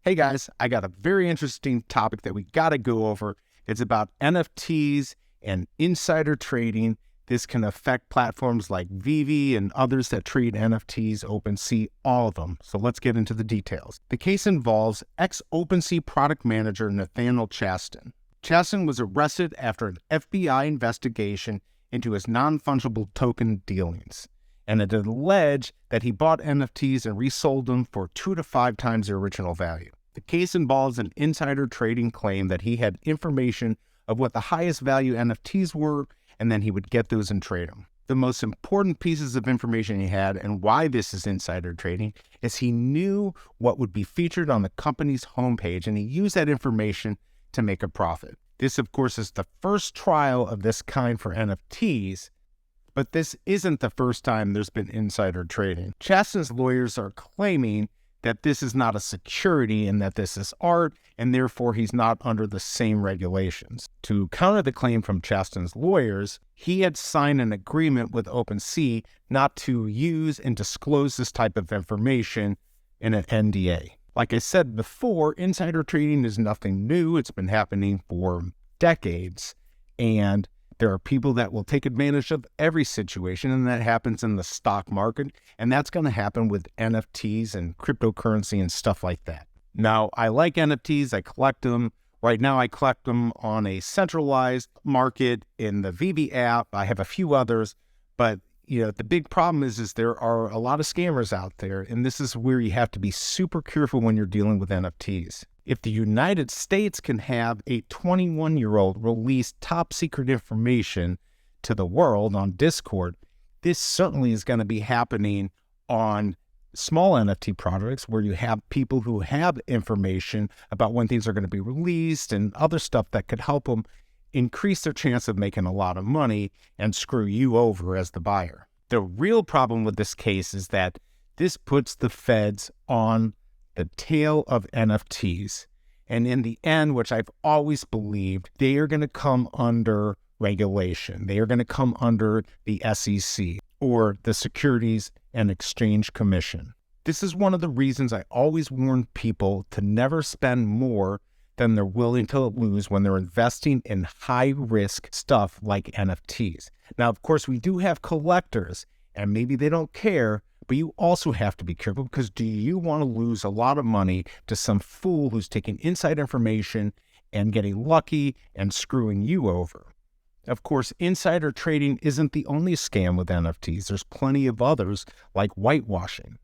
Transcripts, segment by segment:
Hey guys, I got a very interesting topic that we got to go over. It's about NFTs and insider trading. This can affect platforms like Veve and others that trade NFTs, OpenSea, all of them. So let's get into the details. The case involves ex-OpenSea Product Manager Nathaniel Chastain. Chastain was arrested after an FBI investigation into his non-fungible token dealings, and it alleged that he bought NFTs and resold them for 2 to 5 times their original value. The case involves an insider trading claim that he had information of what the highest value NFTs were, and then he would get those and trade them. The most important pieces of information he had, and why this is insider trading, is he knew what would be featured on the company's homepage, and he used that information to make a profit. This, of course, is the first trial of this kind for NFTs, but this isn't the first time there's been insider trading. Chastain's lawyers are claiming that this is not a security and that this is art, and therefore he's not under the same regulations. To counter the claim from Chastain's lawyers, he had signed an agreement with OpenSea not to use and disclose this type of information in an NDA. Like I said before, insider trading is nothing new. It's been happening for decades, and there are people that will take advantage of every situation, and that happens in the stock market, and that's going to happen with NFTs and cryptocurrency and stuff like that. Now, I like NFTs. I collect them. Right now, I collect them on a centralized market in the Veve app. I have a few others, but the big problem is there are a lot of scammers out there, and this is where you have to be super careful when you're dealing with NFTs. If the United States can have a 21-year-old release top secret information to the world on Discord, this certainly is going to be happening on small NFT projects where you have people who have information about when things are going to be released and other stuff that could help them increase their chance of making a lot of money and screw you over as the buyer. The real problem with this case is that this puts the feds on the tail of NFTs. And in the end, which I've always believed, they are going to come under regulation. They are going to come under the SEC or the Securities and Exchange Commission. This is one of the reasons I always warn people to never spend more than they're willing to lose when they're investing in high-risk stuff like NFTs. Now, of course, we do have collectors, and maybe they don't care, but you also have to be careful, because do you want to lose a lot of money to some fool who's taking inside information and getting lucky and screwing you over? Of course, insider trading isn't the only scam with NFTs. There's plenty of others, like whitewashing.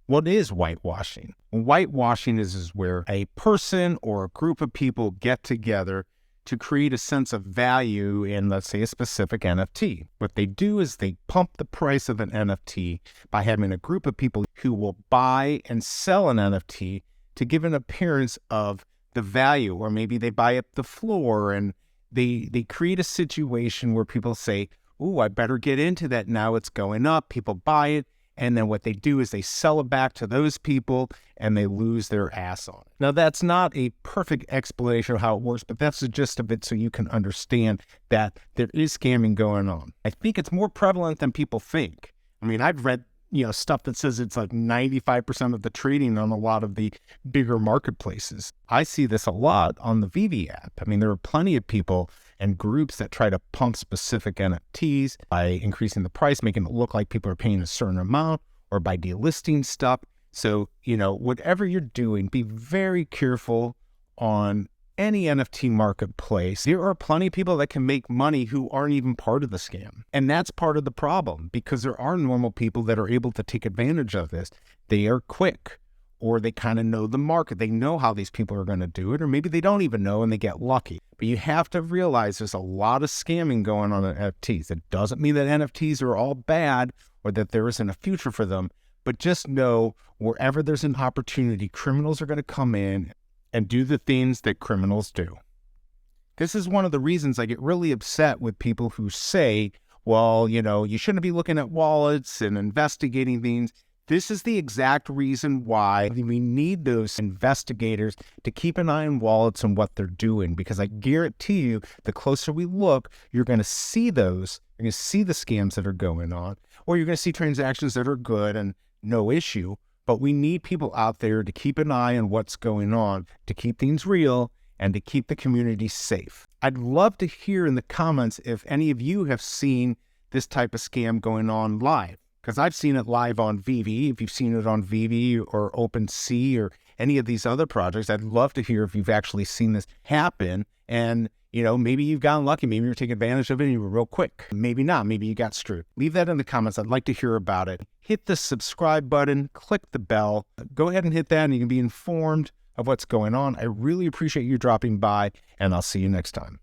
What is whitewashing? Whitewashing is where a person or a group of people get together to create a sense of value in, let's say, a specific NFT. What they do is they pump the price of an NFT by having a group of people who will buy and sell an NFT to give an appearance of the value, or maybe they buy up the floor, and they create a situation where people say, "Ooh, I better get into that now. It's going up." People buy it. And then what they do is they sell it back to those people, and they lose their ass on it. Now, that's not a perfect explanation of how it works, but that's the gist of it, so you can understand that there is scamming going on. I think it's more prevalent than people think. I mean, I've read stuff that says it's like 95% of the trading on a lot of the bigger marketplaces. I see this a lot on the Veve app. I mean, there are plenty of people and groups that try to pump specific NFTs by increasing the price, making it look like people are paying a certain amount, or by delisting stuff. So, whatever you're doing, be very careful on any NFT marketplace. There are plenty of people that can make money who aren't even part of the scam. And that's part of the problem, because there are normal people that are able to take advantage of this. They are quick, or they kind of know the market. They know how these people are going to do it, or maybe they don't even know and they get lucky. But you have to realize there's a lot of scamming going on in NFTs. It doesn't mean that NFTs are all bad or that there isn't a future for them, but just know wherever there's an opportunity, criminals are going to come in and do the things that criminals do. This is one of the reasons I get really upset with people who say, well, you shouldn't be looking at wallets and investigating things. This is the exact reason why we need those investigators to keep an eye on wallets and what they're doing, because I guarantee you, the closer we look, you're going to see those. You're going to see the scams that are going on, or you're going to see transactions that are good and no issue. but we need people out there to keep an eye on what's going on, to keep things real, and to keep the community safe. I'd love to hear in the comments if any of you have seen this type of scam going on live, because I've seen it live on Veve. If you've seen it on Veve or OpenSea or any of these other projects, I'd love to hear if you've actually seen this happen. And, maybe you've gotten lucky. Maybe you're taking advantage of it and you were real quick. Maybe not. Maybe you got screwed. Leave that in the comments. I'd like to hear about it. Hit the subscribe button, click the bell. Go ahead and hit that and you can be informed of what's going on. I really appreciate you dropping by, and I'll see you next time.